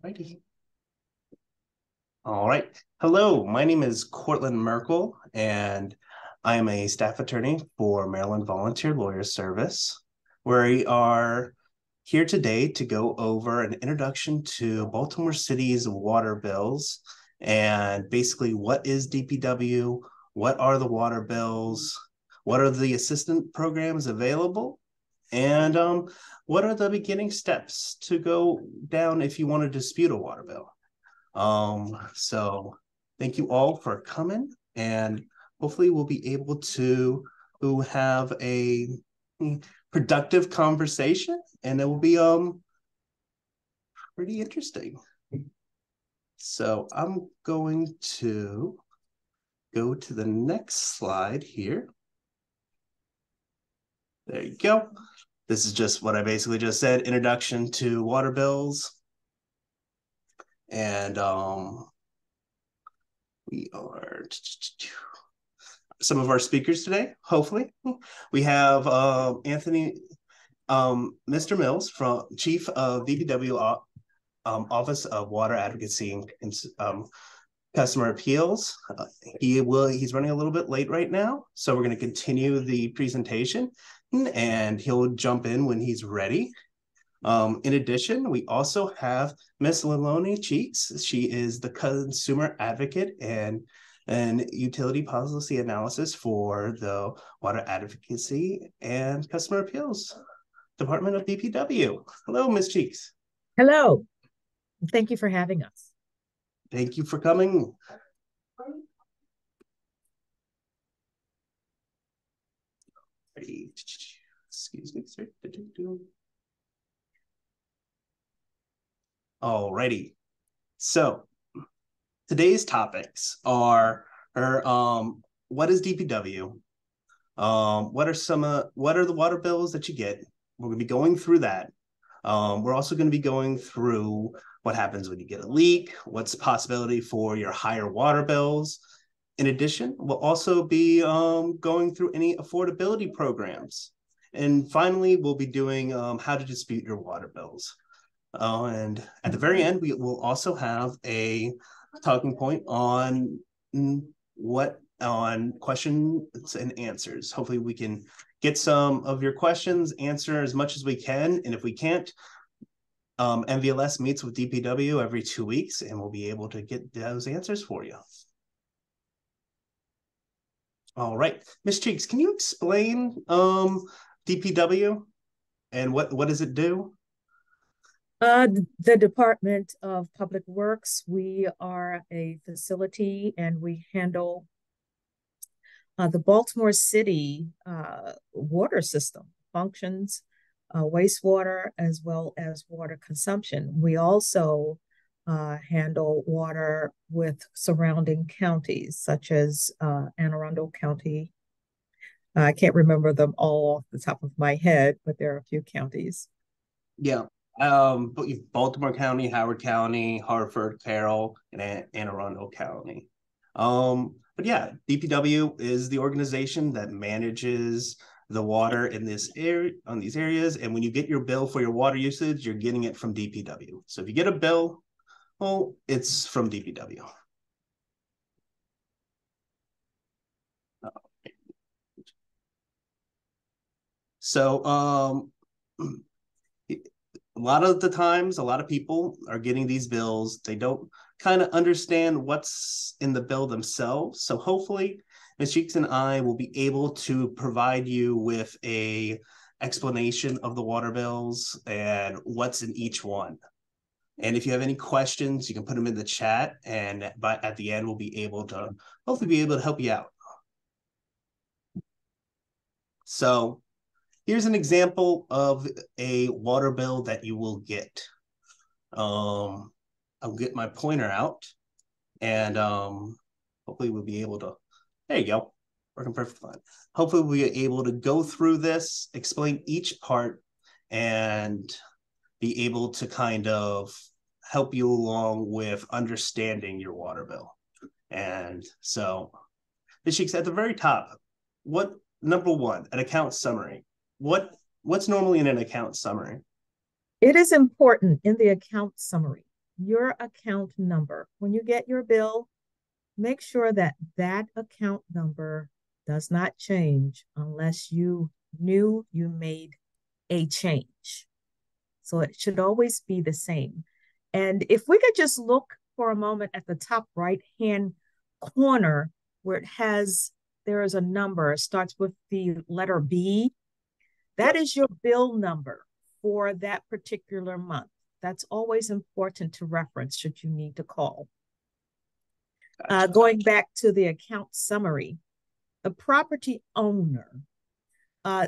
Righty. All right. Hello, my name is Cortland Merkel, and I am a staff attorney for Maryland Volunteer Lawyer Service. We are here today to go over an introduction to Baltimore City's water bills and basically what is DPW, what are the water bills, what are the assistant programs available, and what are the beginning steps to go down if you want to dispute a water bill. So thank you all for coming, and hopefully we'll be able to have a productive conversation, and it will be pretty interesting. So I'm going to go to the next slide here. There you go. This is just what I basically just said, introduction to water bills. And we are some of our speakers today, hopefully. We have Anthony, Mr. Mills, from Chief of DPW Office of Water Advocacy and Customer Appeals. He's running a little bit late right now, so we're going to continue the presentation, and he'll jump in when he's ready. In addition, we also have Miss Laloni Cheeks. She is the consumer advocate and utility policy analysis for the Water Advocacy and Customer Appeals Department of DPW. Hello, Miss Cheeks. Hello. Thank you for having us. Thank you for coming. Excuse me, sir. Alrighty. So today's topics are what is DPW? What are the water bills that you get? We're gonna be going through that. We're also going to be going through what happens when you get a leak, what's the possibility for your higher water bills. In addition, we'll also be going through any affordability programs. And finally, we'll be doing how to dispute your water bills. And at the very end, we will also have a talking point on questions and answers. Hopefully we can get some of your questions, answer as much as we can. And if we can't, MVLS meets with DPW every 2 weeks, and we'll be able to get those answers for you. All right, Ms. Cheeks, can you explain DPW and what does it do? The Department of Public Works, we are a facility and we handle the Baltimore City water system functions, wastewater, as well as water consumption. We also handle water with surrounding counties, such as Anne Arundel County. I can't remember them all off the top of my head, but there are a few counties. Yeah. Baltimore County, Howard County, Hartford, Carroll, and Anne Arundel County. But yeah, DPW is the organization that manages the water in this area, on these areas. And when you get your bill for your water usage, you're getting it from DPW. So if you get a bill, well, it's from DPW. So a lot of the times, a lot of people are getting these bills. They don't kind of understand what's in the bill themselves. So hopefully, Ms. Cheeks and I will be able to provide you with a explanation of the water bills and what's in each one. And if you have any questions, you can put them in the chat, and at the end, we'll be able to hopefully be able to help you out. So here's an example of a water bill that you will get. I'll get my pointer out, and hopefully we'll be able to, there you go, working perfectly fine. Hopefully we'll be able to go through this, explain each part, and be able to kind of help you along with understanding your water bill. And so, Ms. Cheeks, at the very top, number one, an account summary. What's normally in an account summary? It is important in the account summary your account number. When you get your bill, make sure that that account number does not change unless you knew you made a change. So it should always be the same. And if we could just look for a moment at the top right hand corner where there is a number, it starts with the letter B. That Yep. is your bill number for that particular month. That's always important to reference should you need to call. Gotcha. Going back to the account summary, the property owner,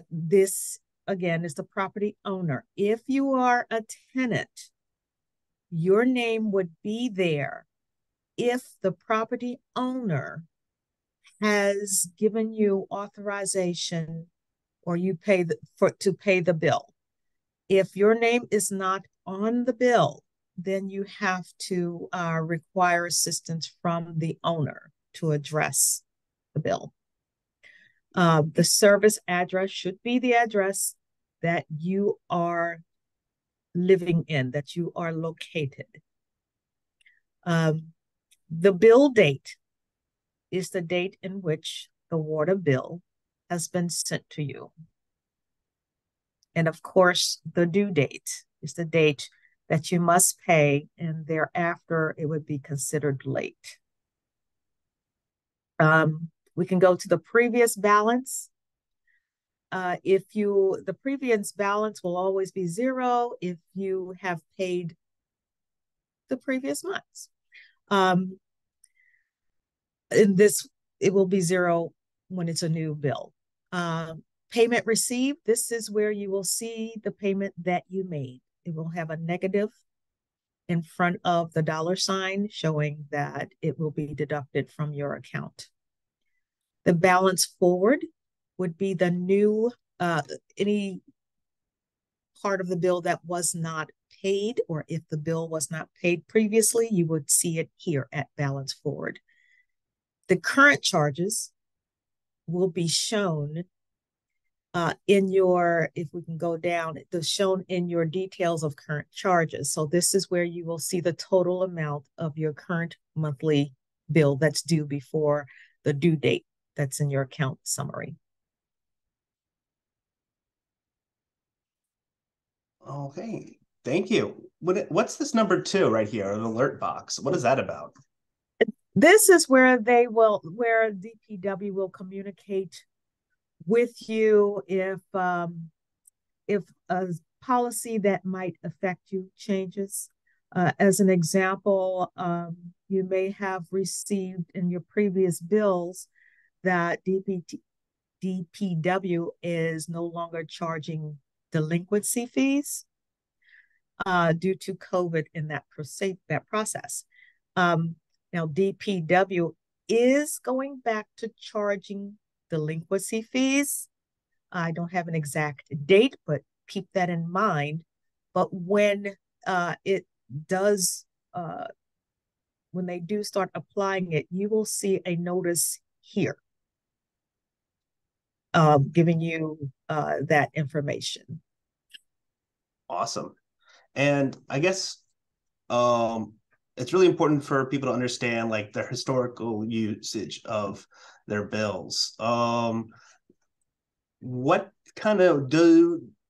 this again is the property owner. If you are a tenant, your name would be there if the property owner has given you authorization or you to pay the bill. If your name is not on the bill, then you have to require assistance from the owner to address the bill. The service address should be the address that you are living in, that you are located. The bill date is the date in which the water bill has been sent to you. And of course, the due date is the date that you must pay, and thereafter it would be considered late. We can go to the previous balance. The previous balance will always be zero if you have paid the previous months. In this, it will be zero when it's a new bill. Payment received, this is where you will see the payment that you made. It will have a negative in front of the dollar sign showing that it will be deducted from your account. The balance forward would be the new, any part of the bill that was not paid, or if the bill was not paid previously, you would see it here at balance forward. The current charges will be shown if we can go down, it's shown in your details of current charges. So this is where you will see the total amount of your current monthly bill that's due before the due date that's in your account summary. Okay, thank you. What's this number 2 right here, an alert box? What is that about? This is where DPW will communicate with you if a policy that might affect you changes. As an example, you may have received in your previous bills that DPW is no longer charging delinquency fees due to COVID in that process. Now, DPW is going back to charging delinquency fees. I don't have an exact date, but keep that in mind. But when it does, when they do start applying it, you will see a notice here giving you that information. Awesome. And I guess it's really important for people to understand like their historical usage of their bills. What kind of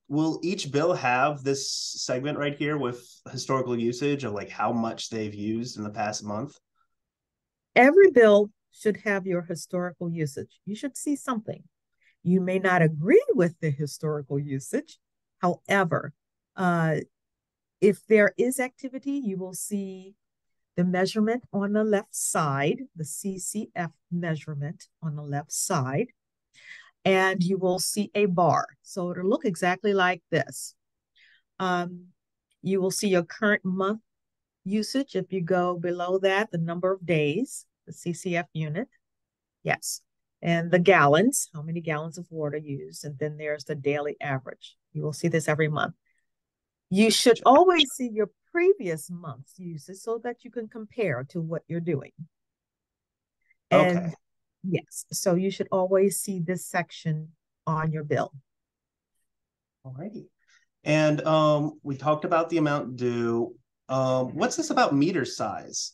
will each bill have this segment right here with historical usage of like how much they've used in the past month? Every bill should have your historical usage. You should see something. You may not agree with the historical usage. However, if there is activity, you will see the measurement on the left side, the CCF measurement on the left side, and you will see a bar. So it'll look exactly like this. You will see your current month usage. If you go below that, the number of days, the CCF unit, yes. And the gallons, how many gallons of water used, and then there's the daily average. You will see this every month. You should always see your previous month's usage so that you can compare to what you're doing. And Okay. yes, so you should always see this section on your bill. Alrighty. And we talked about the amount due. What's this about meter size?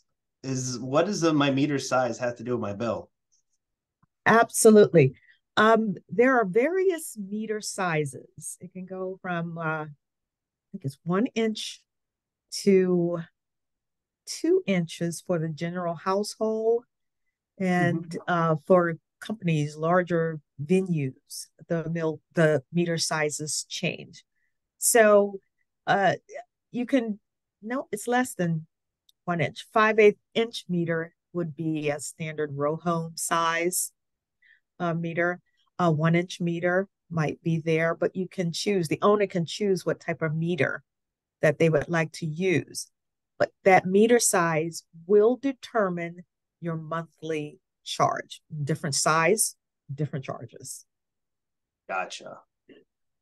What does my meter size have to do with my bill? Absolutely. There are various meter sizes. It can go from I think it's 1 inch to 2 inches for the general household, Mhm. and for companies, larger venues, the meter sizes change. So uh, you can no, it's less than 1 inch. 5/8 inch meter would be a standard row home size meter. A 1 inch meter might be there, but you can choose. The owner can choose what type of meter that they would like to use. But that meter size will determine your monthly charge. Different size, different charges. Gotcha.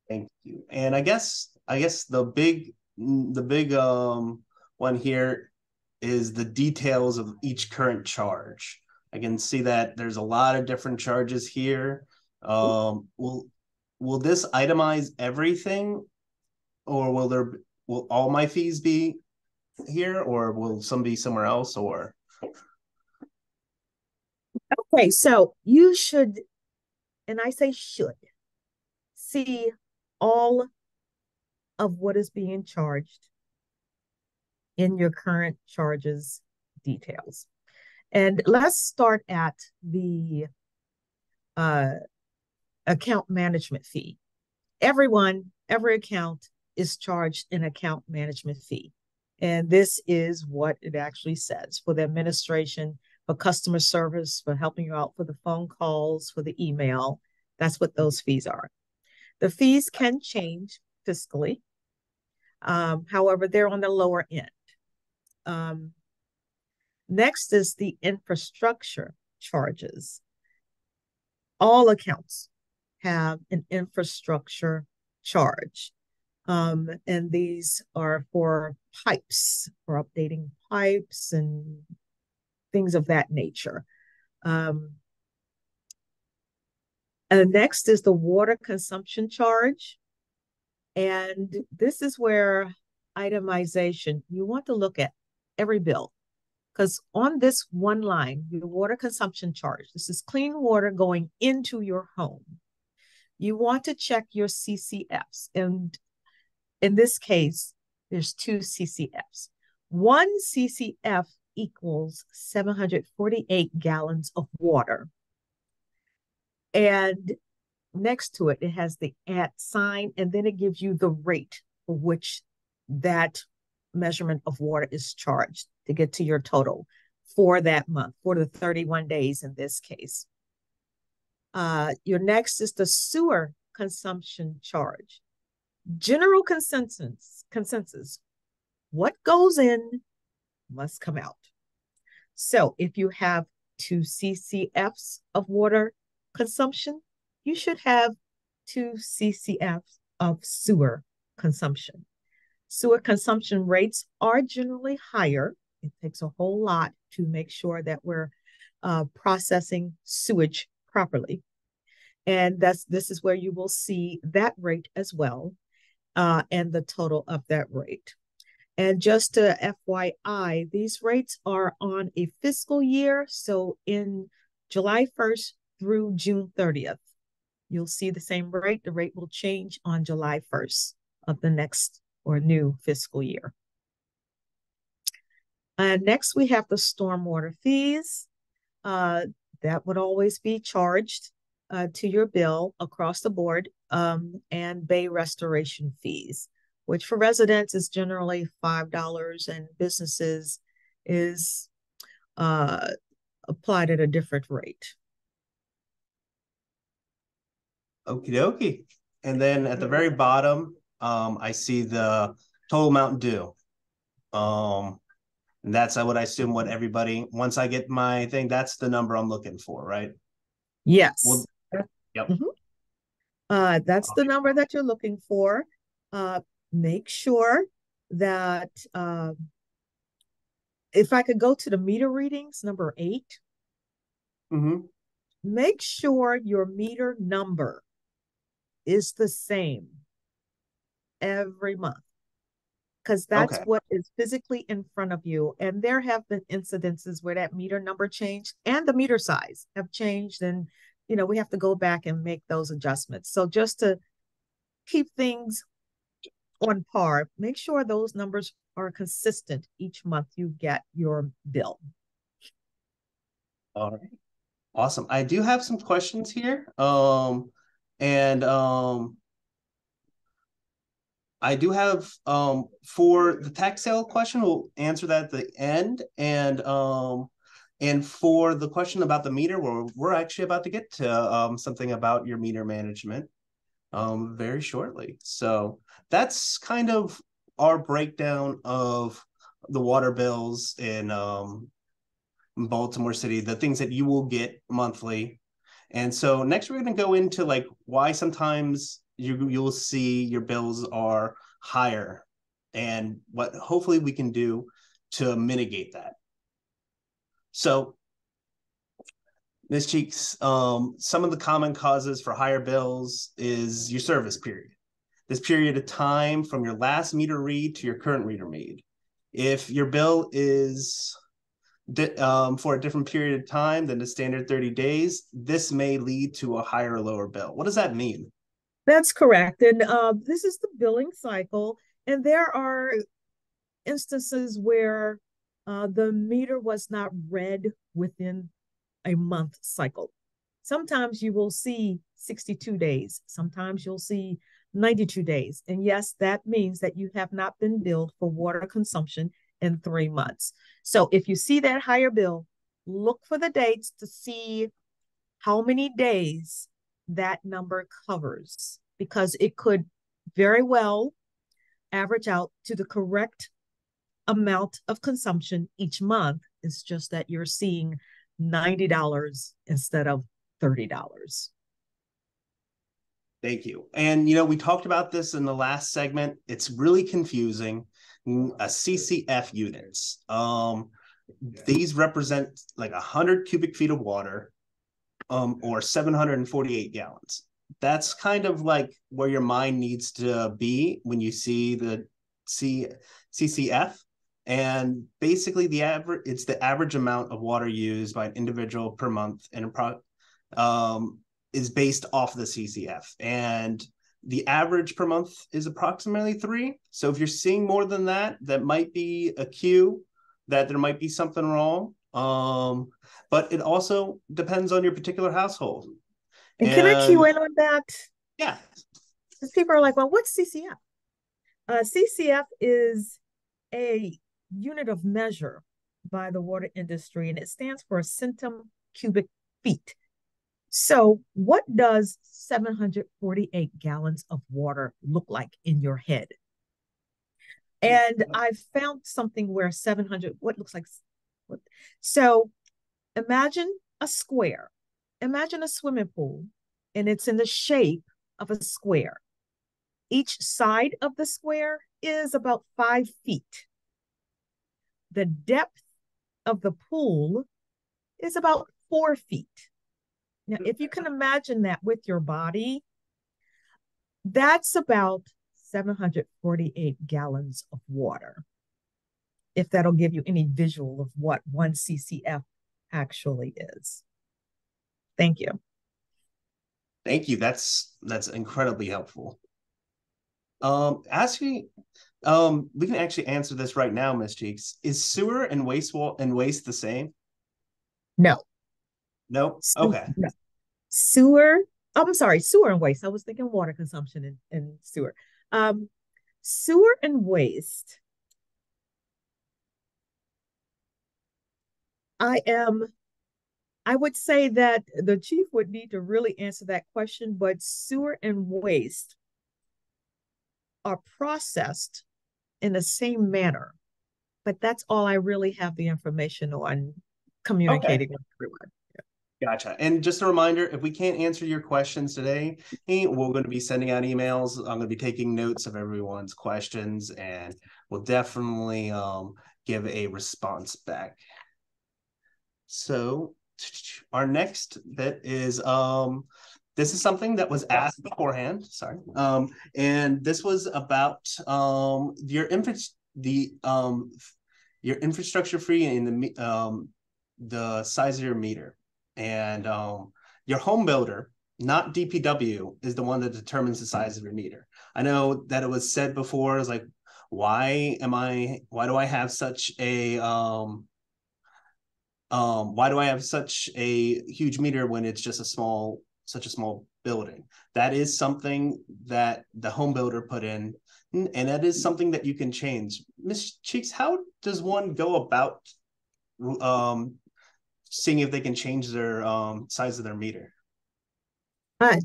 Thank you. And I guess the big one here is the details of each current charge. I can see that there's a lot of different charges here. Will this itemize everything, or will all my fees be here, or will some be somewhere else, or Okay, so you should, and I say should, see all of what is being charged in your current charges details. And let's start at the uh, account management fee. Every account is charged an account management fee. And this is what it actually says for the administration, for customer service, for helping you out for the phone calls, for the email. That's what those fees are. The fees can change fiscally. However, they're on the lower end. Um, Next is the infrastructure charges. All accounts have an infrastructure charge. And these are for pipes, for updating pipes and things of that nature. Um, and next is the water consumption charge. And this is where itemization, you want to look at every bill, because on this one line, your water consumption charge, this is clean water going into your home. You want to check your CCFs. And in this case, there's two CCFs. One CCF equals 748 gallons of water. And next to it, it has the at sign, and then it gives you the rate for which that measurement of water is charged to get to your total for that month, for the 31 days in this case. Your next is the sewer consumption charge. General consensus, what goes in must come out. So if you have 2 CCFs of water consumption, you should have 2 CCFs of sewer consumption. Sewer consumption rates are generally higher. It takes a whole lot to make sure that we're processing sewage properly. And this is where you will see that rate as well, and the total of that rate. And just to FYI, these rates are on a fiscal year. So in July 1st through June 30th, you'll see the same rate. The rate will change on July 1st of the next or new fiscal year. Next, we have the stormwater fees. That would always be charged to your bill across the board, and bay restoration fees, which for residents is generally $5, and businesses is uh, applied at a different rate. okie dokie. And then at the very bottom, I see the total amount due. And that's what I assume what everybody, once I get my thing, that's the number I'm looking for, right? Well, Yes. yep. Mhm. That's the number that you're looking for. Uh, Make sure that if I could go to the meter readings, number 8, Mm-hmm. make sure your meter number is the same every month. because that's Okay. what is physically in front of you. And there have been incidences where that meter number changed and the meter size have changed. And, we have to go back and make those adjustments. So just to keep things on par, make sure those numbers are consistent each month you get your bill. All right. Awesome. I do have some questions here. And I do have for the tax sale question, we'll answer that at the end. And for the question about the meter, we're actually about to get to something about your meter management very shortly. So that's kind of our breakdown of the water bills in Baltimore City, the things that you will get monthly. And so next we're going to go into like why sometimes you'll see your bills are higher and what hopefully we can do to mitigate that. So Ms. Cheeks, some of the common causes for higher bills is your service period. This period of time from your last meter read to your current meter read. If your bill is for a different period of time than the standard 30 days, this may lead to a higher or lower bill. What does that mean? That's correct. And this is the billing cycle. And there are instances where the meter was not read within a month cycle. Sometimes you will see 62 days. Sometimes you'll see 92 days. And yes, that means that you have not been billed for water consumption in 3 months. So if you see that higher bill, look for the dates to see how many days that number covers, because it could very well average out to the correct amount of consumption each month. It's just that you're seeing $90 instead of $30. Thank you. And we talked about this in the last segment. It's really confusing. A CCF units. These represent like 100 cubic feet of water, or 748 gallons. That's kind of like where your mind needs to be when you see the CCF. And basically it's the average amount of water used by an individual per month, and is based off the CCF. And the average per month is approximately 3. So if you're seeing more than that, that might be a cue that there might be something wrong. But it also depends on your particular household. And can I cue in on that? Yeah. Because people are like, well, what's CCF? CCF is a unit of measure by the water industry, and it stands for centum cubic feet. So what does 748 gallons of water look like in your head? And I found something where 700, what looks like, what? So imagine a square. Imagine a swimming pool, and it's in the shape of a square. Each side of the square is about 5 feet. The depth of the pool is about 4 feet. Now, if you can imagine that with your body, that's about 748 gallons of water. If that'll give you any visual of what 1 CCF actually is. Thank you. Thank you. That's incredibly helpful. Actually, we can actually answer this right now, Ms. Cheeks. Is sewer and waste the same? No. No? Okay. No. Sewer, I'm sorry, sewer and waste. I was thinking water consumption and sewer. Sewer and waste. I would say that the chief would need to really answer that question, but sewer and waste are processed in the same manner. But that's all I really have the information on communicating with everyone. Gotcha. And just a reminder, if we can't answer your questions today, we're going to be sending out emails. I'm going to be taking notes of everyone's questions, and we'll definitely give a response back. So our next bit is this is something that was asked beforehand. Sorry. And this was about your your infrastructure fee and the size of your meter, and your home builder, not DPW, is the one that determines the size of your meter. I know that it was said before, is like, why do I have such a why do I have such a huge meter when it's just such a small building? That is something that the home builder put in, and that is something that you can change. Miss Cheeks, how does one go about seeing if they can change their size of their meter? Uh,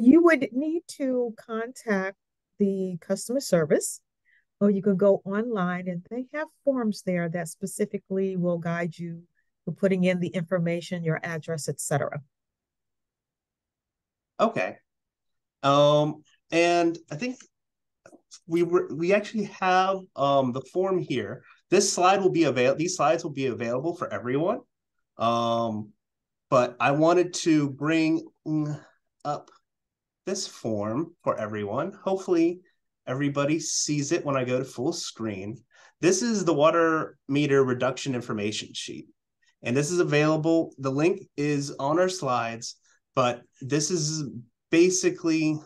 you would need to contact the customer service, or you could go online and they have forms there that specifically will guide you for putting in the information, your address, etc. Okay. And I think we actually have the form here. These slides will be available for everyone. But I wanted to bring up this form for everyone. Hopefully everybody sees it when I go to full screen. This is the water meter reduction information sheet. And this is available. The link is on our slides, but this is basically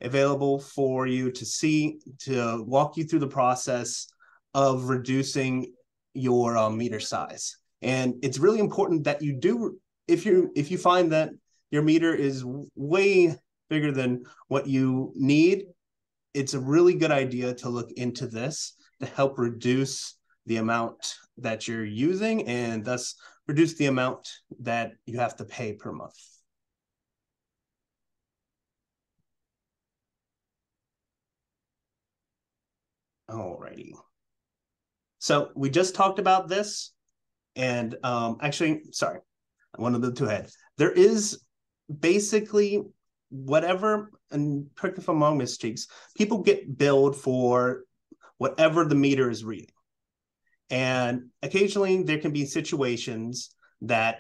available for you to see, to walk you through the process of reducing your meter size. And it's really important that you do, if you find that your meter is way bigger than what you need, it's a really good idea to look into this to help reduce the amount that you're using and thus reduce the amount that you have to pay per month. Alrighty. So we just talked about this, and actually, sorry, one of the two ahead. There is basically whatever, and correct if I'm wrong, Miss Cheeks, people get billed for whatever the meter is reading. And occasionally there can be situations that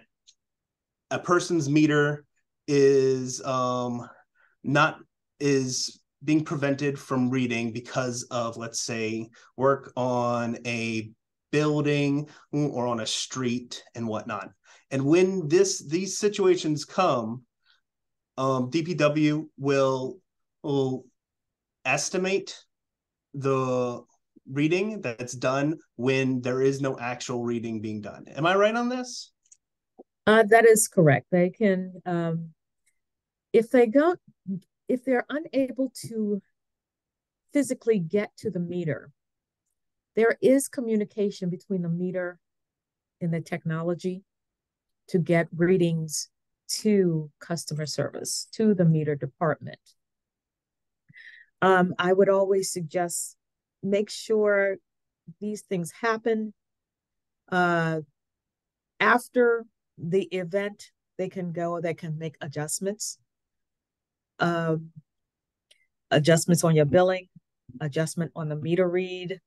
a person's meter is not is being prevented from reading because of, let's say, work on a building or on a street and whatnot. And when these situations come, DPW will estimate the reading that's done when there is no actual reading being done. Am I right on this? That is correct. They can, if they go, if they're unable to physically get to the meter, there is communication between the meter and the technology to get readings to customer service, to the meter department. I would always suggest make sure these things happen. After the event, they can make adjustments. Adjustments on your billing, adjustment on the meter read.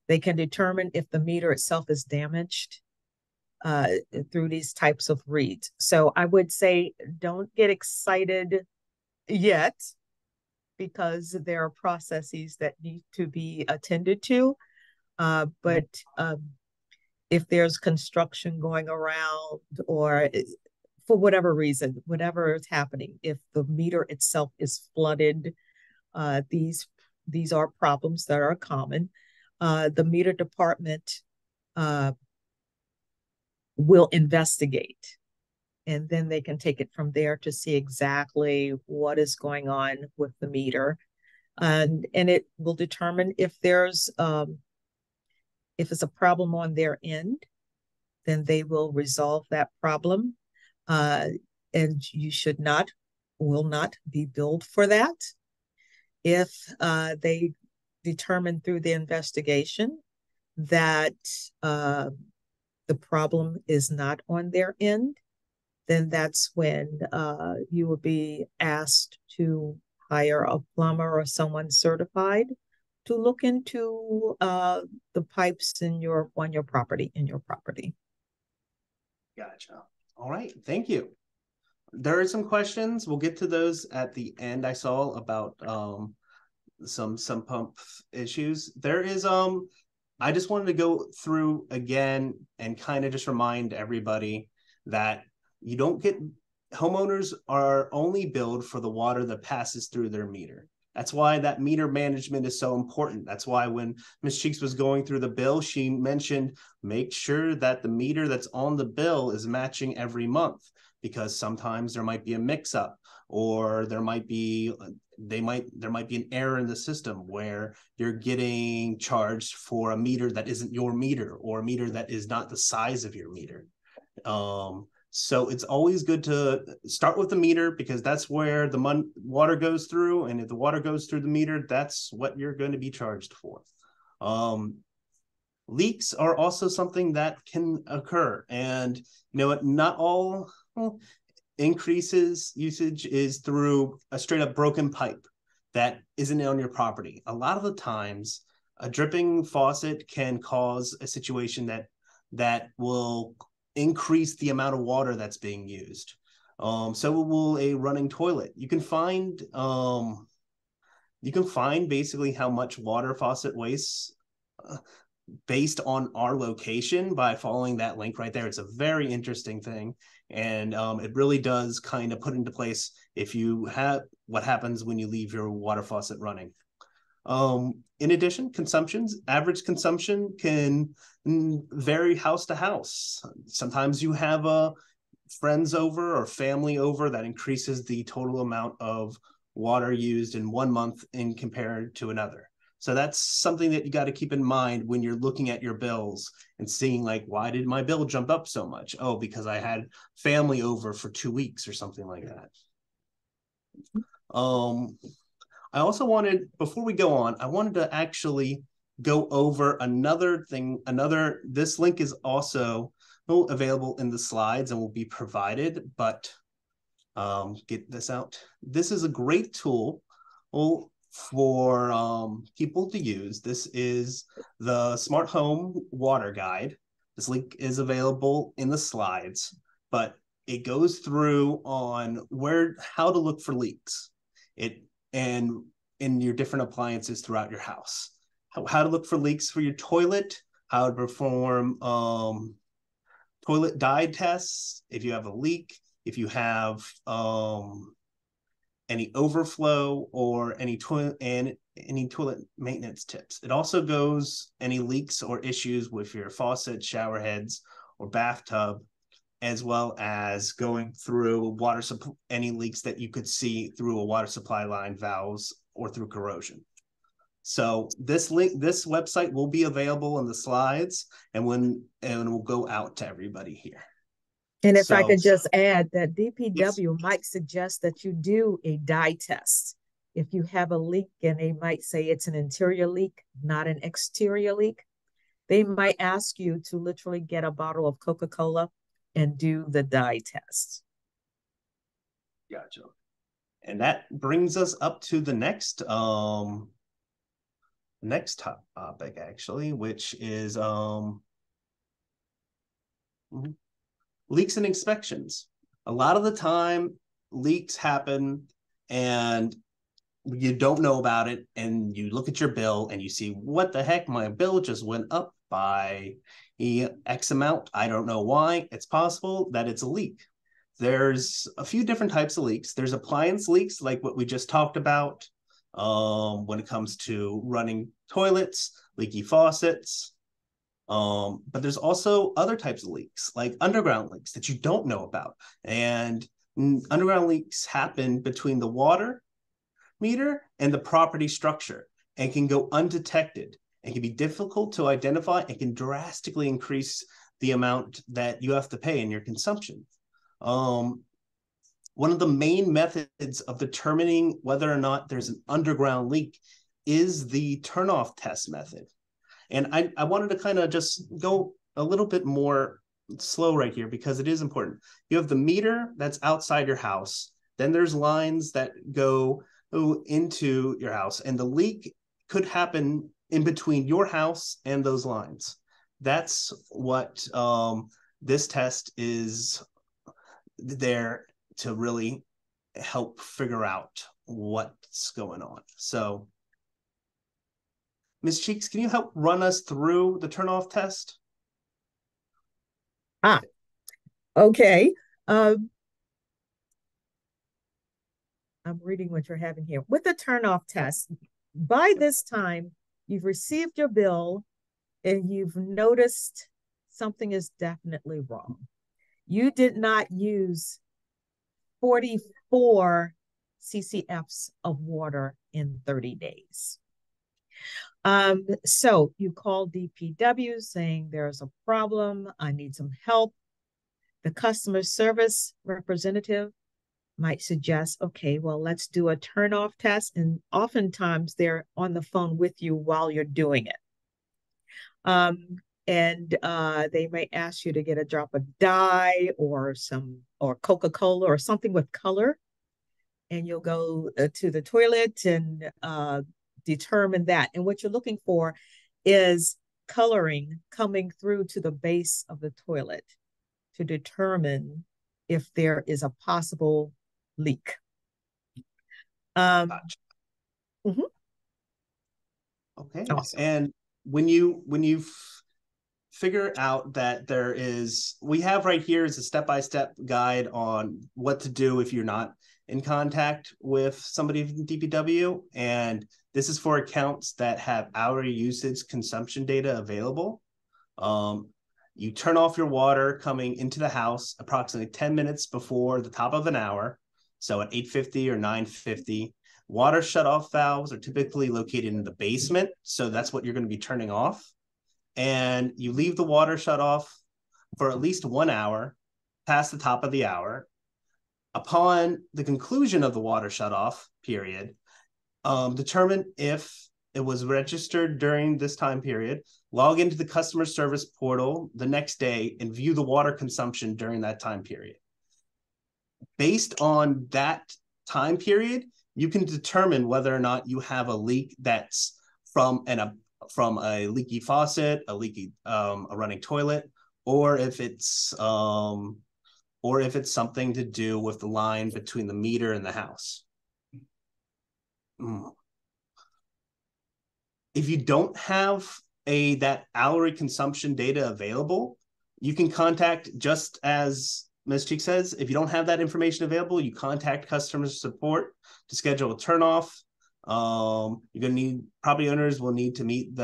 They can determine if the meter itself is damaged through these types of reads. So I would say don't get excited yet, because there are processes that need to be attended to. But if there's construction going around, or for whatever reason, whatever is happening, if the meter itself is flooded, these are problems that are common. The meter department will investigate, and then they can take it from there to see exactly what is going on with the meter, and it will determine if it's a problem on their end. Then they will resolve that problem, and you will not be billed for that. If they determine through the investigation that the problem is not on their end, then that's when you will be asked to hire a plumber or someone certified to look into the pipes on your property. Gotcha. All right. Thank you. There are some questions. We'll get to those at the end. I saw about some pump issues. There is I just wanted to go through again and kind of just remind everybody that you don't get homeowners are only billed for the water that passes through their meter. That's why that meter management is so important. That's why when Ms. Cheeks was going through the bill, she mentioned make sure that the meter that's on the bill is matching every month, because sometimes there might be a mix up, or there might be an error in the system where you're getting charged for a meter that isn't your meter, or a meter that is not the size of your meter. So it's always good to start with the meter, because that's where the water goes through. And if the water goes through the meter, that's what you're going to be charged for. Leaks are also something that can occur. And you know what? Not all increases usage is through a straight up broken pipe that isn't on your property. A lot of the times, a dripping faucet can cause a situation that will increase the amount of water that's being used. So will a running toilet. You can find basically how much water faucet wastes based on our location by following that link right there. It's a very interesting thing, and it really does kind of put into place if you have what happens when you leave your water faucet running. In addition, average consumption can vary house to house. Sometimes you have friends over or family over, that increases the total amount of water used in 1 month in compared to another. So that's something that you got to keep in mind when you're looking at your bills and seeing, like, why did my bill jump up so much? Oh, because I had family over for 2 weeks or something like that. I also wanted, before we go on, I wanted to actually go over another thing. This link is also available in the slides and will be provided, but get this out. This is a great tool for people to use. This is the Smart Home Water Guide. This link is available in the slides, but it goes through on how to look for leaks. And in your different appliances throughout your house. How to look for leaks for your toilet, how to perform toilet dye tests if you have a leak, if you have any overflow, or any toilet maintenance tips. It also goes any leaks or issues with your faucet, shower heads, or bathtub, as well as going through any leaks that you could see through a water supply line, valves, or through corrosion. So this website will be available in the slides, and will go out to everybody here. And if I could just add that DPW might suggest that you do a dye test. If you have a leak and they might say it's an interior leak, not an exterior leak, they might ask you to literally get a bottle of Coca-Cola and do the dye test. Gotcha. And that brings us up to the next topic, actually, which is leaks and inspections. A lot of the time, leaks happen and you don't know about it, and you look at your bill and you see, what the heck, my bill just went up by X amount. I don't know why. It's possible that it's a leak. There's a few different types of leaks. There's appliance leaks, like what we just talked about, when it comes to running toilets, leaky faucets. But there's also other types of leaks, like underground leaks that you don't know about. And underground leaks happen between the water meter and the property structure, and can go undetected, and can be difficult to identify, and can drastically increase the amount that you have to pay in your consumption. One of the main methods of determining whether or not there's an underground leak is the turnoff test method. And I wanted to kind of just go a little bit more slow right here, because it is important. You have the meter that's outside your house. Then there's lines that go into your house, and the leak could happen in between your house and those lines. That's what this test is there to really help figure out what's going on. So Ms. Cheeks, can you help run us through the turnoff test? Ah, okay. Um, I'm reading what you're having here. With the turnoff test, by this time, you've received your bill and you've noticed something is definitely wrong. You did not use 44 CCFs of water in 30 days. So you call DPW saying there's a problem, I need some help. The customer service representative might suggest, okay, well, let's do a turn-off test. And oftentimes they're on the phone with you while you're doing it. And they may ask you to get a drop of dye or Coca-Cola or something with color. And you'll go to the toilet and determine that. And what you're looking for is coloring coming through to the base of the toilet to determine if there is a possible leak. Gotcha. Mhm. Okay. Awesome. And when you figure out that we have right here is a step-by-step guide on what to do if you're not in contact with somebody from DPW. And this is for accounts that have hourly usage consumption data available. You turn off your water coming into the house approximately 10 minutes before the top of an hour. So at 8:50 or 9:50. Water shutoff valves are typically located in the basement. So that's what you're going to be turning off. And you leave the water shut off for at least 1 hour past the top of the hour. Upon the conclusion of the water shut off period, determine if it was registered during this time period, log into the customer service portal the next day and view the water consumption during that time period. Based on that time period, you can determine whether or not you have a leak that's from a leaky faucet, a running toilet, or if it's something to do with the line between the meter and the house. If you don't have that hourly consumption data available, you can contact, just as Ms. Cheek says, if you don't have that information available, you contact customer support to schedule a turnoff. You're going to need, property owners will need to meet with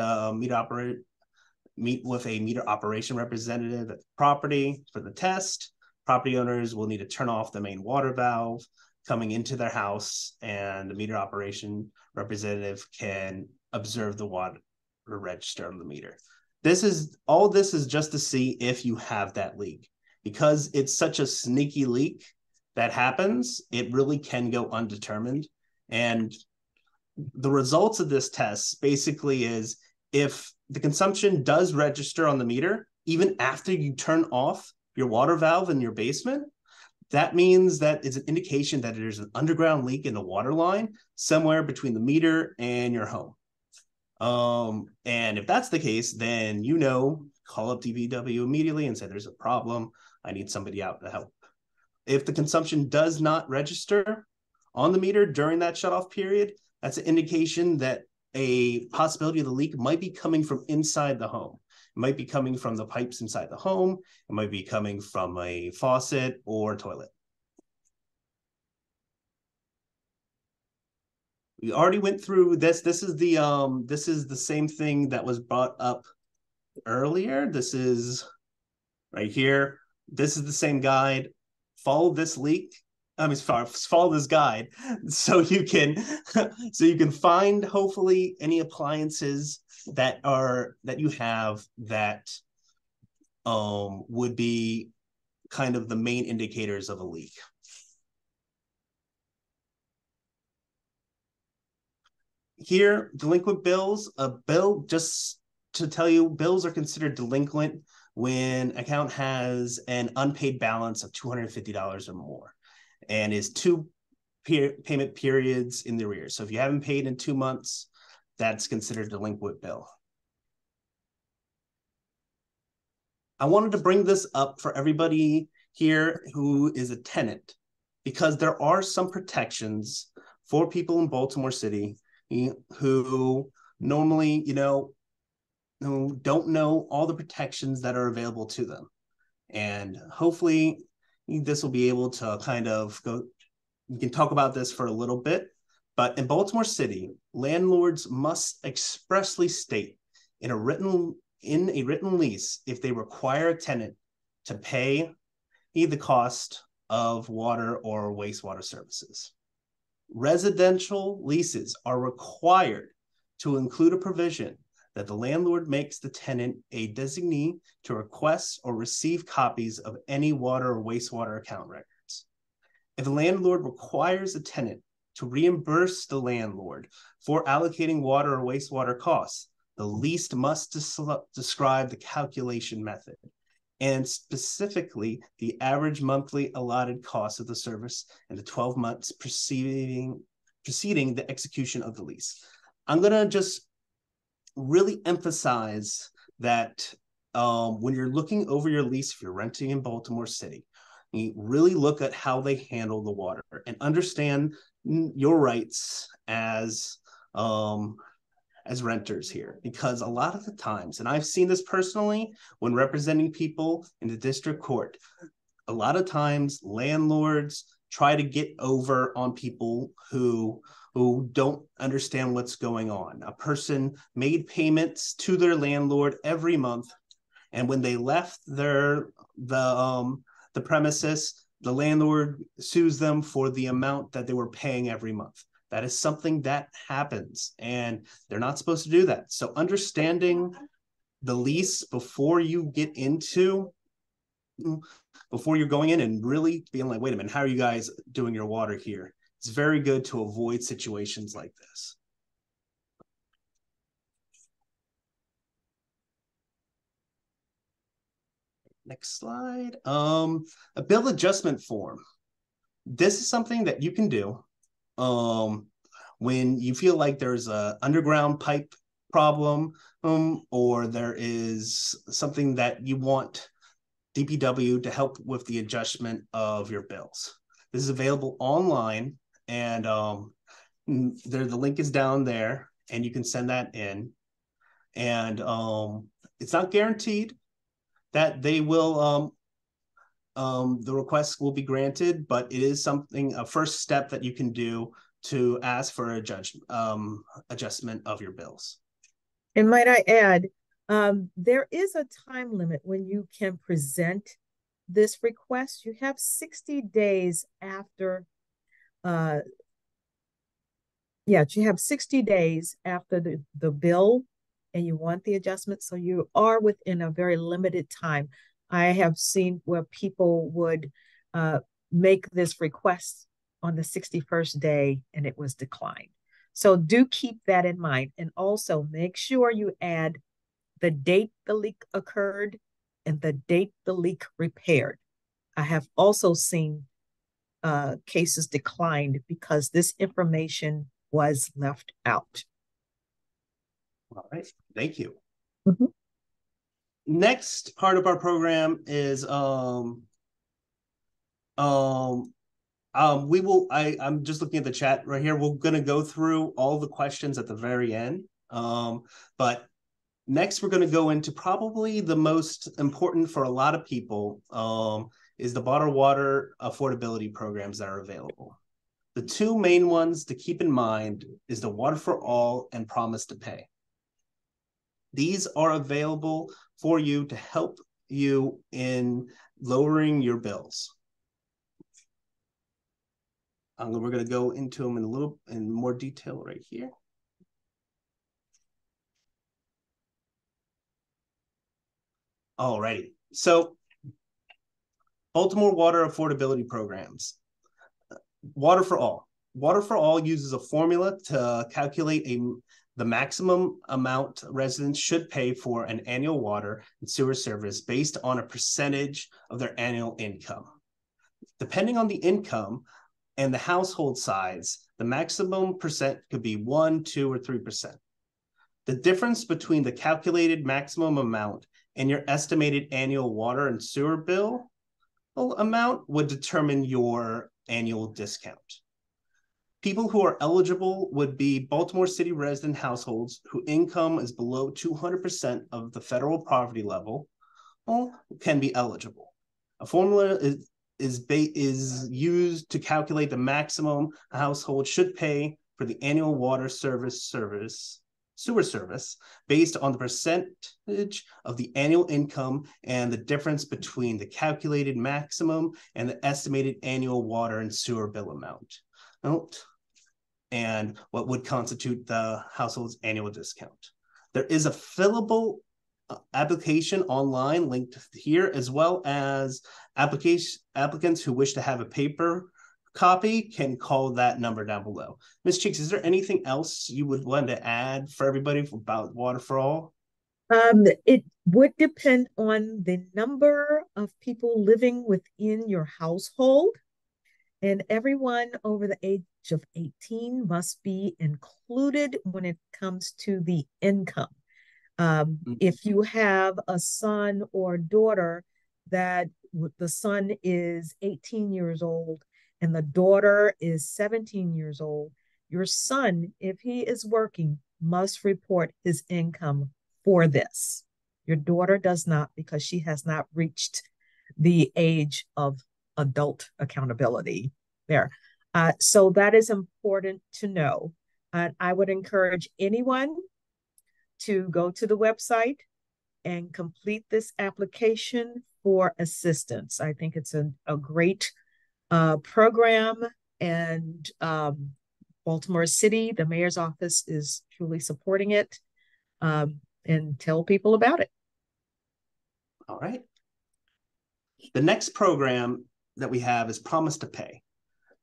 a meter operation representative at the property for the test. Property owners will need to turn off the main water valve coming into their house, and the meter operation representative can observe the water register on the meter. This is just to see if you have that leak. Because it's such a sneaky leak that happens, it really can go undetermined. And the results of this test basically is, if the consumption does register on the meter, even after you turn off your water valve in your basement, that means that it's an indication that there's an underground leak in the water line somewhere between the meter and your home. And if that's the case, then call up DPW immediately and say there's a problem. I need somebody out to help. If the consumption does not register on the meter during that shutoff period, that's an indication that a possibility of the leak might be coming from inside the home. It might be coming from the pipes inside the home. It might be coming from a faucet or toilet. We already went through this. This is the same thing that was brought up earlier. This is right here. This is the same guide. Follow this leak. Follow this guide so you can find hopefully any appliances that you have that would be kind of the main indicators of a leak. Here, delinquent bills. A bill, just to tell you, bills are considered delinquent when account has an unpaid balance of $250 or more and is two payment periods in the arrears. So if you haven't paid in 2 months, that's considered a delinquent bill. I wanted to bring this up for everybody here who is a tenant, because there are some protections for people in Baltimore City who normally, who don't know all the protections that are available to them. And hopefully this will be able to kind of go, we can talk about this for a little bit, but in Baltimore City, landlords must expressly state in a written lease if they require a tenant to pay the cost of water or wastewater services. Residential leases are required to include a provision that the landlord makes the tenant a designee to request or receive copies of any water or wastewater account records. If a landlord requires a tenant to reimburse the landlord for allocating water or wastewater costs, the lease must describe the calculation method and specifically the average monthly allotted cost of the service in the 12 months preceding the execution of the lease. I'm going to just really emphasize that when you're looking over your lease, if you're renting in Baltimore City, you really look at how they handle the water and understand your rights as renters here, because a lot of the times, and I've seen this personally when representing people in the district court, a lot of times landlords try to get over on people who don't understand what's going on. A person made payments to their landlord every month, and when they left the premises, the landlord sues them for the amount that they were paying every month. That is something that happens, and they're not supposed to do that. So understanding the lease before you're going in and really being like, wait a minute, how are you guys doing your water here? It's very good to avoid situations like this. Next slide. A bill adjustment form. This is something that you can do when you feel like there's an underground pipe problem, or there is something that you want DPW to help with the adjustment of your bills. This is available online, and the link is down there, and you can send that in. And it's not guaranteed that they will the request will be granted, but it is a first step that you can do to ask for adjustment of your bills. And might I add, there is a time limit when you can present this request. You have 60 days after, you have 60 days after the bill and you want the adjustment. So you are within a very limited time. I have seen where people would make this request on the 61st day and it was declined. So do keep that in mind. And also make sure you add the date the leak occurred and the date the leak repaired. I have also seen cases declined because this information was left out. All right, thank you. Mm-hmm. Next part of our program is I'm just looking at the chat right here. We're going to go through all the questions at the very end. But next, we're going to go into probably the most important for a lot of people is the bottled water affordability programs that are available. The two main ones to keep in mind is the Water for All and Promise to Pay. These are available for you to help you in lowering your bills. We're going to go into them in more detail right here. Alrighty, so Baltimore water affordability programs. Water for All. Water for All uses a formula to calculate the maximum amount residents should pay for an annual water and sewer service based on a percentage of their annual income. Depending on the income and the household size, the maximum percent could be 1%, 2%, or 3%. The difference between the calculated maximum amount and your estimated annual water and sewer bill amount would determine your annual discount. People who are eligible would be Baltimore City resident households whose income is below 200% of the federal poverty level can be eligible. A formula is used to calculate the maximum a household should pay for the annual water sewer service based on the percentage of the annual income and the difference between the calculated maximum and the estimated annual water and sewer bill amount. And what would constitute the household's annual discount. There is a fillable application online linked here, as well as applicants who wish to have a paper copy can call that number down below. Ms. Cheeks, is there anything else you would want to add for everybody about Water for All? It would depend on the number of people living within your household, and everyone over the age of 18 must be included when it comes to the income. If you have a son or daughter that the son is 18 years old and the daughter is 17 years old, your son, if he is working, must report his income for this. Your daughter does not, because she has not reached the age of adult accountability there. So that is important to know. I would encourage anyone to go to the website and complete this application for assistance. I think it's a great program, and Baltimore City, the mayor's office, is truly supporting it, and tell people about it. All right. The next program that we have is Promise to Pay.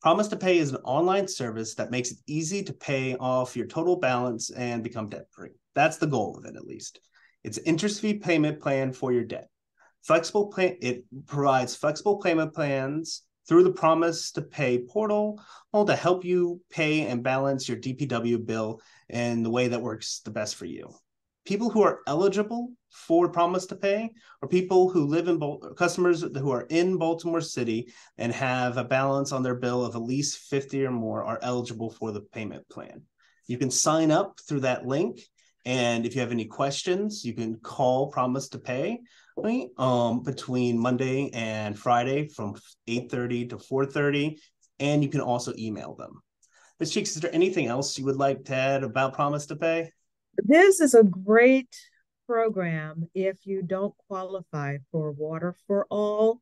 Promise to Pay is an online service that makes it easy to pay off your total balance and become debt-free. That's the goal of it, at least. It's an interest-free payment plan for your debt. It provides flexible payment plans through the Promise to Pay portal to help you pay and balance your DPW bill in the way that works the best for you. People who are eligible for Promise to Pay are people who live in customers who are in Baltimore City and have a balance on their bill of at least 50 or more are eligible for the payment plan. You can sign up through that link, and if you have any questions, you can call Promise to Pay between Monday and Friday from 8:30 to 4:30, and you can also email them. Ms. Cheeks, is there anything else you would like to add about Promise to Pay? This is a great program if you don't qualify for Water for All.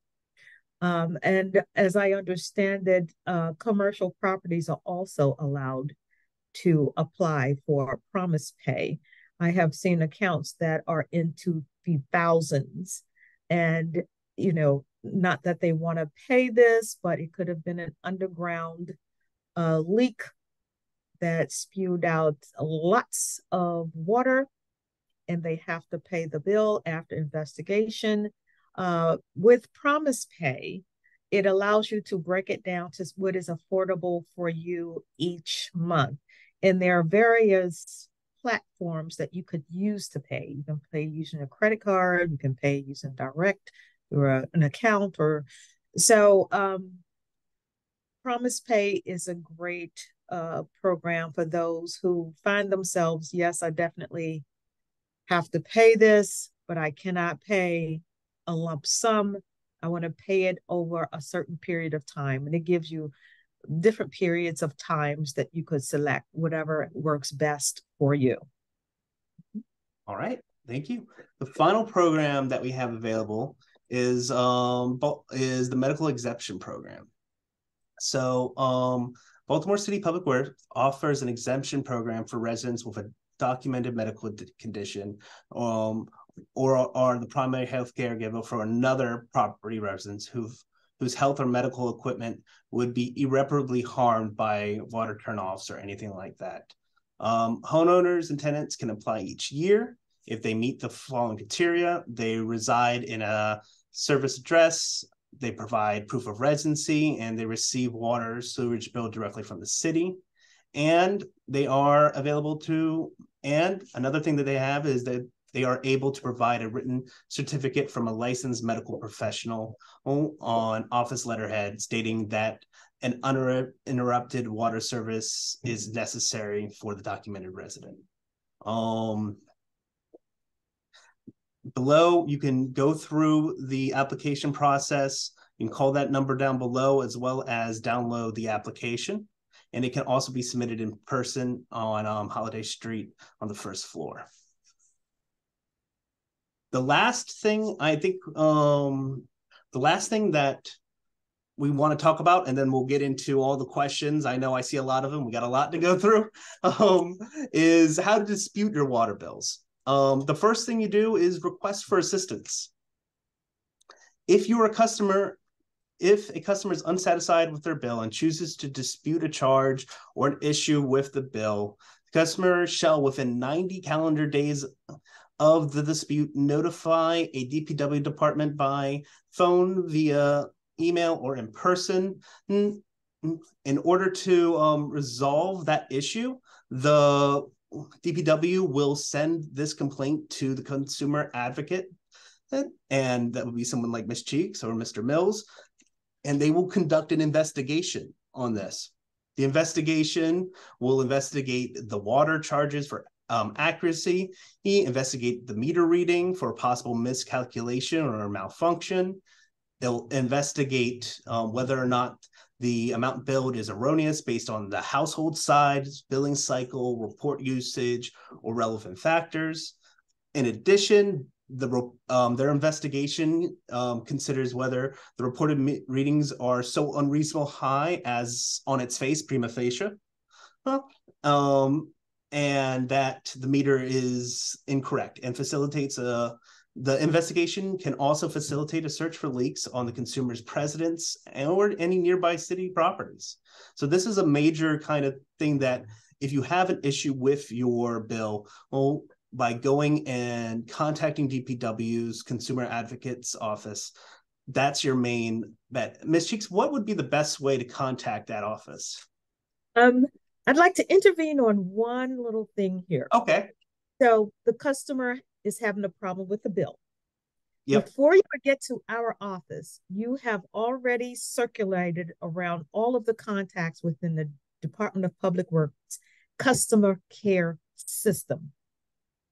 And as I understand it, commercial properties are also allowed to apply for Promise Pay. I have seen accounts that are into the thousands, and not that they want to pay this, but it could have been an underground leak that spewed out lots of water, and they have to pay the bill after investigation. With Promise Pay, it allows you to break it down to what is affordable for you each month. And there are various platforms that you could use to pay. You can pay using a credit card, you can pay using direct or an account, or so. Promise Pay is a great program for those who find themselves, yes, I definitely have to pay this, but I cannot pay a lump sum. I want to pay it over a certain period of time. And it gives you different periods of times that you could select whatever works best for you. All right, thank you. The final program that we have available is the medical exemption program. So Baltimore City Public Works offers an exemption program for residents with a documented medical condition, or are the primary health care giver for another property residents whose health or medical equipment would be irreparably harmed by water turnoffs or anything like that. Homeowners and tenants can apply each year. If they meet the following criteria: they reside in a service address, they provide proof of residency, and they receive water sewage bill directly from the city. And they are available to, and another thing that they have is that they are able to provide a written certificate from a licensed medical professional on office letterhead stating that an uninterrupted water service is necessary for the documented resident. Below, you can go through the application process. You can call that number down below, as well as download the application. And it can also be submitted in person on Holiday Street on the first floor. The last thing that we want to talk about, and then we'll get into all the questions. I know I see a lot of them. We got a lot to go through, is how to dispute your water bills. The first thing you do is request for assistance. If a customer is unsatisfied with their bill and chooses to dispute a charge or an issue with the bill, the customer shall, within 90 calendar days of the dispute, notify a DPW department by phone, via email, or in person. In order to resolve that issue, the DPW will send this complaint to the consumer advocate, and that would be someone like Ms. Cheeks or Mr. Mills, and they will conduct an investigation on this. The investigation will investigate the water charges for accuracy, investigate the meter reading for possible miscalculation or malfunction. They'll investigate whether or not the amount billed is erroneous based on the household size, billing cycle, report usage, or relevant factors. In addition, their investigation considers whether the reported readings are so unreasonable high as on its face, prima facie, and that the meter is incorrect, and facilitates the investigation can also facilitate a search for leaks on the consumer's residence or any nearby city properties. So this is a major kind of thing that if you have an issue with your bill, well, by going and contacting DPW's Consumer Advocate's office, that's your main bet. Ms. Cheeks, what would be the best way to contact that office? I'd like to intervene on one little thing here. Okay. So the customer is having a problem with the bill. Yep. Before you get to our office, you have already circulated around all of the contacts within the Department of Public Works customer care system.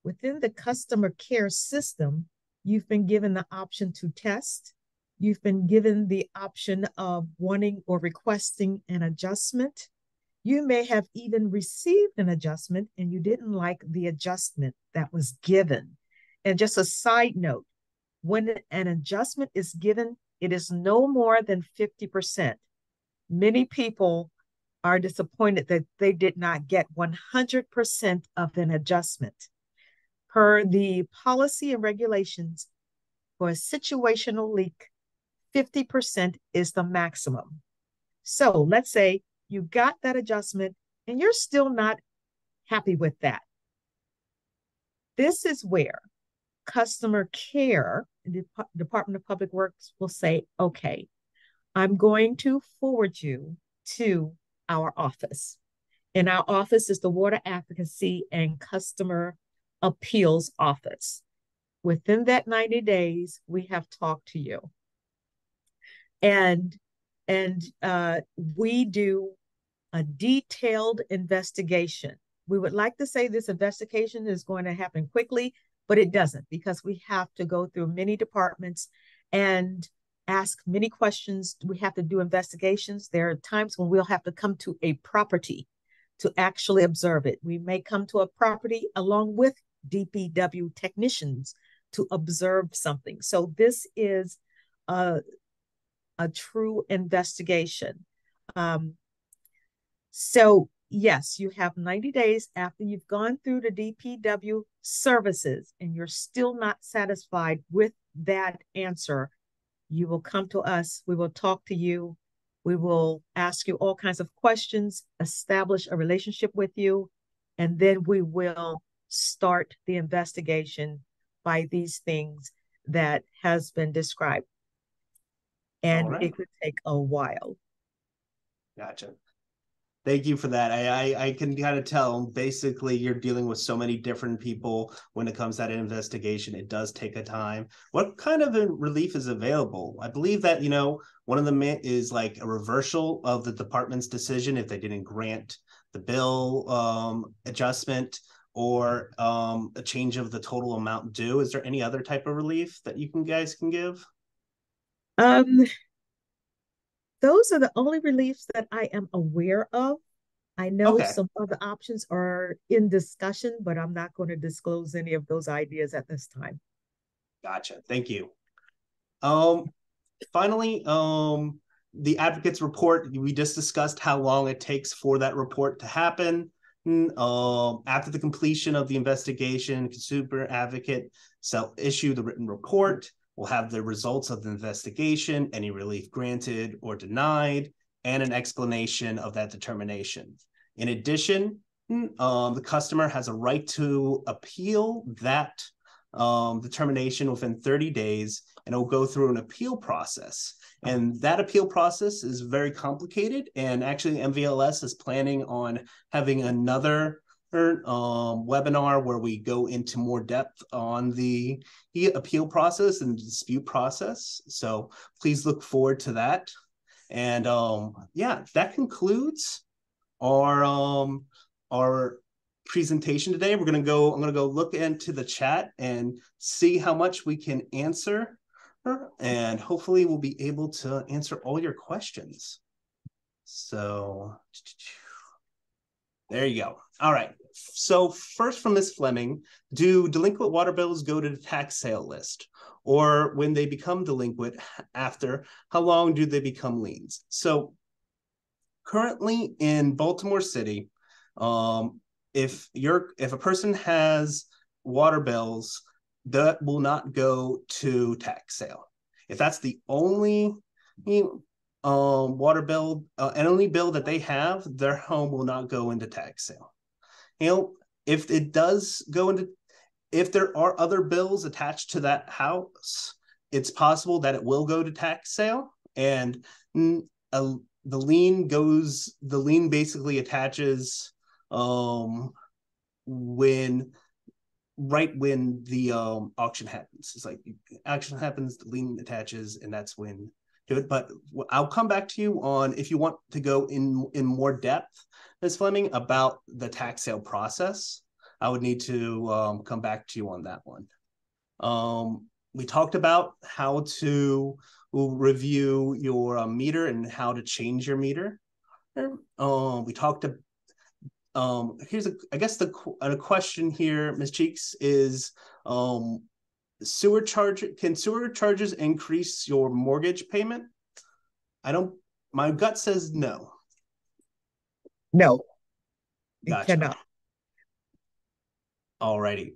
Within the customer care system, you've been given the option to test. You've been given the option of wanting or requesting an adjustment. You may have even received an adjustment and you didn't like the adjustment that was given. And just a side note, when an adjustment is given, it is no more than 50%. Many people are disappointed that they did not get 100% of an adjustment. Per the policy and regulations, for a situational leak, 50% is the maximum. So let's say you got that adjustment and you're still not happy with that. This is where customer care, the Department of Public Works will say, okay, I'm going to forward you to our office. And our office is the Water Advocacy and Customer Appeals Office. Within that 90 days, we have talked to you. And we do a detailed investigation. We would like to say this investigation is going to happen quickly, but it doesn't, because we have to go through many departments and ask many questions. We have to do investigations. There are times when we'll have to come to a property to actually observe it. We may come to a property along with DPW technicians to observe something. So this is a true investigation. So yes, you have 90 days after you've gone through the DPW services and you're still not satisfied with that answer, you will come to us. We will talk to you. We will ask you all kinds of questions, establish a relationship with you, and then we will start the investigation by these things that has been described. And it could take a while. Gotcha. Thank you for that. I can kind of tell. Basically, you're dealing with so many different people when it comes to that investigation. It does take a time. What kind of a relief is available? I believe that one of them is like a reversal of the department's decision if they didn't grant the bill adjustment, or a change of the total amount due. Is there any other type of relief that you guys can give? Um, those are the only reliefs that I am aware of. I know Okay, some other options are in discussion, but I'm not going to disclose any of those ideas at this time. gotcha. Thank you. Um, Finally, the advocate's report, we just discussed how long it takes for that report to happen. After the completion of the investigation, consumer advocate shall issue the written report. We'll have the results of the investigation, any relief granted or denied, and an explanation of that determination. In addition, the customer has a right to appeal that determination within 30 days, and it'll go through an appeal process. And that appeal process is very complicated. And actually, MVLS is planning on having another webinar where we go into more depth on the appeal process and dispute process. So please look forward to that. And yeah, that concludes our our presentation today. I'm gonna go look into the chat and see how much we can answer, and hopefully we'll be able to answer all your questions. So there you go. All right. So first from Ms. Fleming, do delinquent water bills go to the tax sale list? Or when they become delinquent after, how long do they become liens? So currently in Baltimore City, um, if a person has water bills, that will not go to tax sale. If that's the only water bill and only bill that they have, their home will not go into tax sale. If it does go into, if there are other bills attached to that house, it's possible that it will go to tax sale, and uh, the lien basically attaches when right when the auction happens. It's like auction happens, the lien attaches, and that's when do it. But I'll come back to you on if you want to go in more depth, Ms. Fleming, about the tax sale process. I would need to come back to you on that one. We talked about how to review your meter and how to change your meter. We talked to here's I guess a question here, Ms. Cheeks, is sewer charges increase your mortgage payment? I don't, my gut says no. No, it Gotcha. cannot. Alrighty.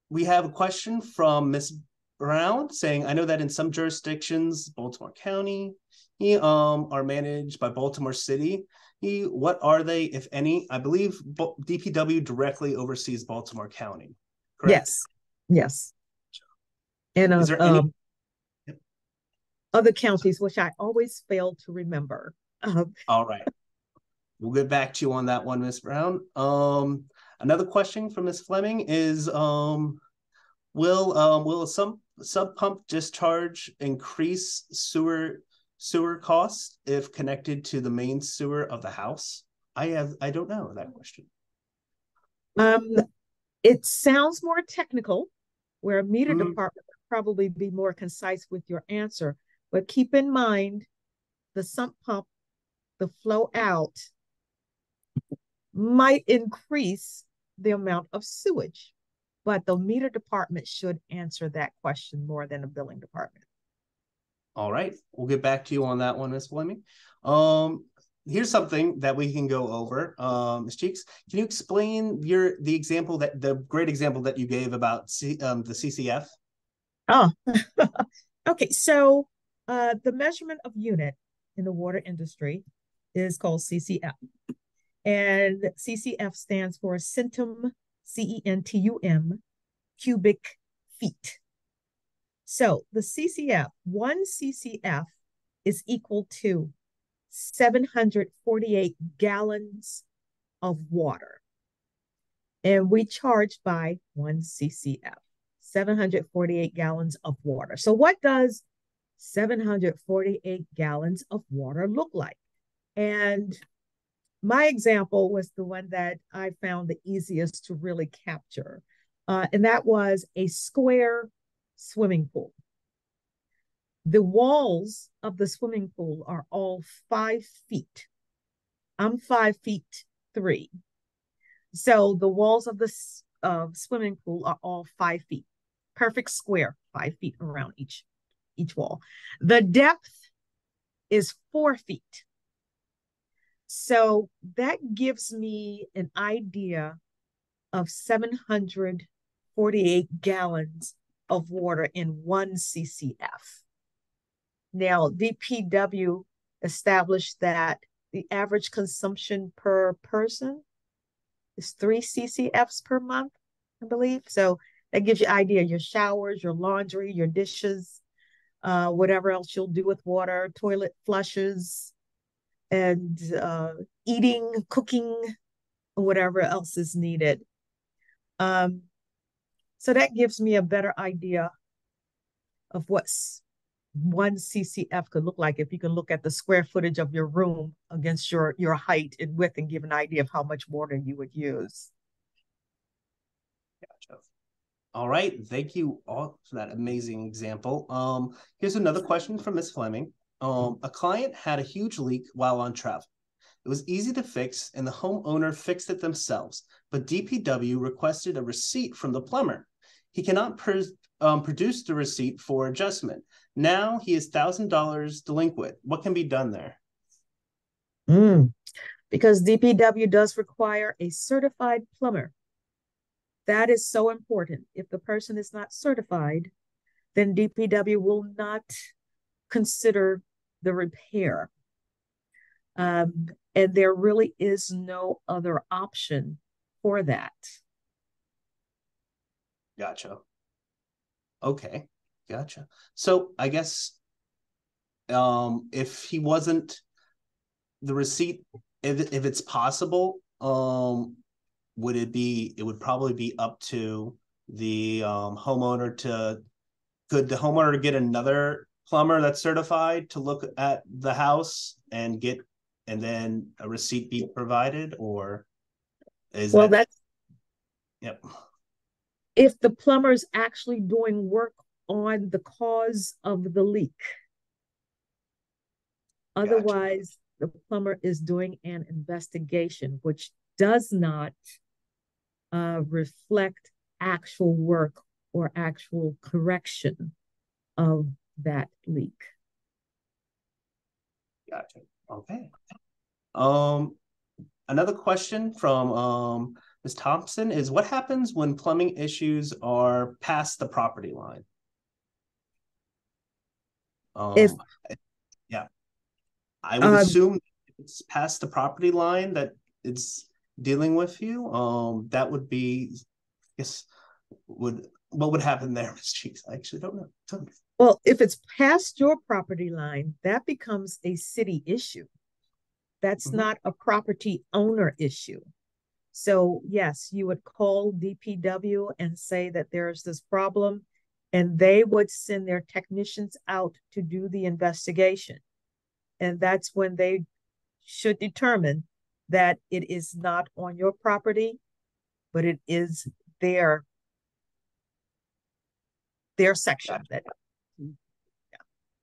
We have a question from Miss Brown saying, I know that in some jurisdictions, Baltimore County, are managed by Baltimore City. What are they, if any? I believe DPW directly oversees Baltimore County, correct? Yes, yes. And Is there any? other counties, which I always fail to remember. All right. We'll get back to you on that one, Miss Brown. Another question from Miss Fleming is, will some sub pump discharge increase sewer costs if connected to the main sewer of the house? I don't know that question. Um, it sounds more technical, where a meter Mm, department would probably be more concise with your answer. But keep in mind, the sump pump, the flow out, might increase the amount of sewage. But the meter department should answer that question more than a billing department. all right, we'll get back to you on that one, Miss Fleming. Um, Here's something that we can go over. Ms. Cheeks, can you explain the great example that you gave about the CCF? Oh, okay. So the measurement of unit in the water industry is called CCF. And CCF stands for centum, CENTUM, cubic feet. So the CCF, one CCF is equal to 748 gallons of water. And we charge by 1 CCF, 748 gallons of water. So what does 748 gallons of water look like? And my example was the one that I found the easiest to really capture. And that was a square swimming pool. The walls of the swimming pool are all 5 feet. I'm 5'3". So the walls of the swimming pool are all 5 feet. Perfect square, 5 feet around each wall. The depth is 4 feet. So that gives me an idea of 748 gallons of water in 1 CCF. Now, DPW established that the average consumption per person is 3 CCFs per month, I believe. So that gives you an idea. Your showers, your laundry, your dishes, whatever else you'll do with water, toilet flushes, and eating, cooking, whatever else is needed. So that gives me a better idea of what's 1 CCF could look like if you can look at the square footage of your room against your height and width and give an idea of how much water you would use. Gotcha. All right. Thank you all for that amazing example. Here's another question from Ms. Fleming. A client had a huge leak while on travel. It was easy to fix, and the homeowner fixed it themselves, but DPW requested a receipt from the plumber. He cannot produce the receipt for adjustment. Now he is $1,000 delinquent. What can be done there? Because DPW does require a certified plumber. That is so important. If the person is not certified, then DPW will not consider the repair. And there really is no other option for that. Gotcha. Okay, gotcha. So I guess if he wasn't the receipt, if it's possible, would it would probably be up to the homeowner could the homeowner get another plumber that's certified to look at the house and then a receipt be provided, or is that's yep. If the plumber is actually doing work on the cause of the leak. Gotcha. Otherwise, the plumber is doing an investigation, which does not reflect actual work or actual correction of that leak. Gotcha. Okay. Another question from Ms. Thompson is, what happens when plumbing issues are past the property line? If Yeah, I would assume it's past the property line that it's dealing with you. That would be, I guess, what would happen there, Ms. Cheeks? I actually don't know. Well, if it's past your property line, that becomes a city issue. That's not a property owner issue. So yes, you would call DPW and say that there's this problem, and they would send their technicians out to do the investigation. And that's when they should determine that it is not on your property, but it is their section. Gotcha.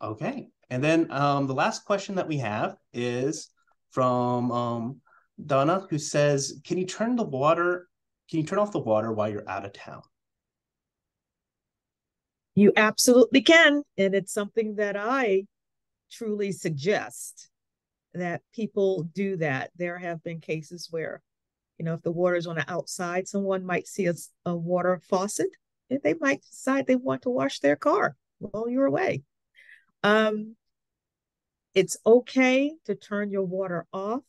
Okay. And then the last question that we have is from Donna, who says, can you turn off the water while you're out of town? You absolutely can. And it's something that I truly suggest that people do that. There have been cases where, if the water is on the outside, someone might see a water faucet and they might decide they want to wash their car while you're away. It's okay to turn your water off.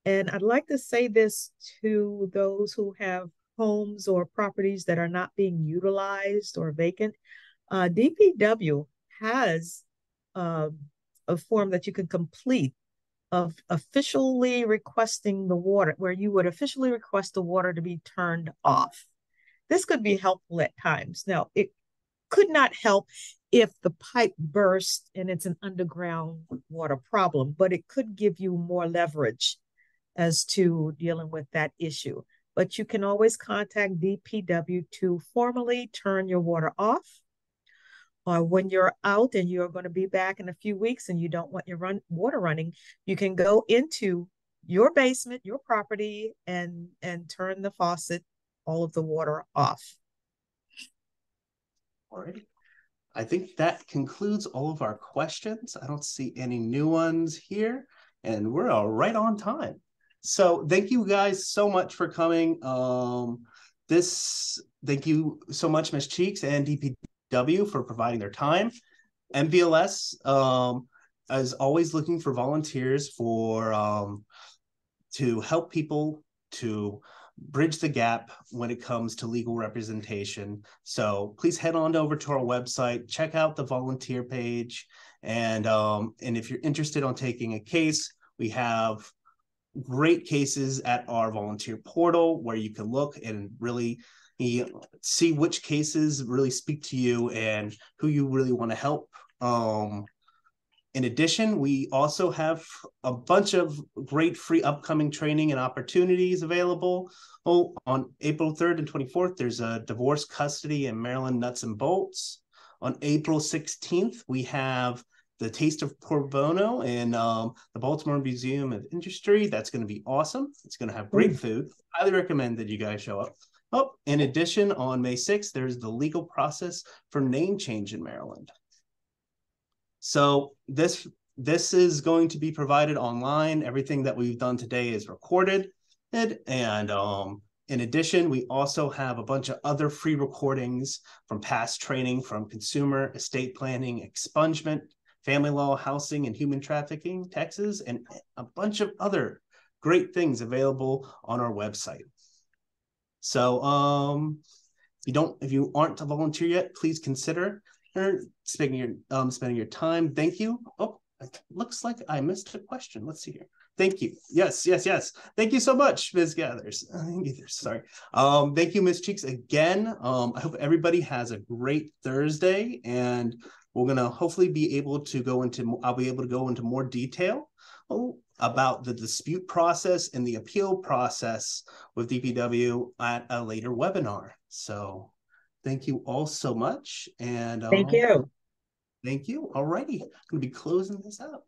And I'd like to say this to those who have homes or properties that are not being utilized or vacant. DPW has a form that you can complete of officially requesting the water, where you would officially request the water to be turned off. This could be helpful at times. Now, it could not help if the pipe burst and it's an underground water problem, but it could give you more leverage as to dealing with that issue. But you can always contact DPW to formally turn your water off. Or when you're out and you're going to be back in a few weeks and you don't want your water running, you can go into your basement, your property, and turn the faucet, all of the water off. All right. I think that concludes all of our questions. I don't see any new ones here, and we're all right on time. So thank you guys so much for coming. Thank you so much, Ms. Cheeks and DPW for providing their time. MVLS is always looking for volunteers to help people to bridge the gap when it comes to legal representation. So please head on over to our website, check out the volunteer page, and if you're interested on taking a case, we have great cases at our volunteer portal where you can look and really see which cases really speak to you and who you really want to help. In addition, we also have a bunch of great free upcoming training and opportunities available. On April 3rd and 24th, there's a divorce custody in Maryland nuts and bolts. On April 16th, we have the Taste of Pro Bono in the Baltimore Museum of Industry. That's going to be awesome. It's going to have great food. Highly recommend that you guys show up. Oh, in addition, on May 6th, there's the legal process for name change in Maryland. So this is going to be provided online. Everything that we've done today is recorded. And in addition, we also have a bunch of other free recordings from past training from consumer, estate planning, expungement, family law, housing, and human trafficking, Texas, and a bunch of other great things available on our website. So if you aren't a volunteer yet, please consider spending your time. Thank you. Oh, it looks like I missed a question. Let's see here. Thank you. Yes. Thank you so much, Ms. Gathers. Sorry. Thank you, Ms. Cheeks, again. I hope everybody has a great Thursday, and we're gonna hopefully be able to go into. I'll be able to go into more detail about the dispute process and the appeal process with DPW at a later webinar. So thank you all so much. And thank you. Thank you. All righty. I'm going to be closing this out.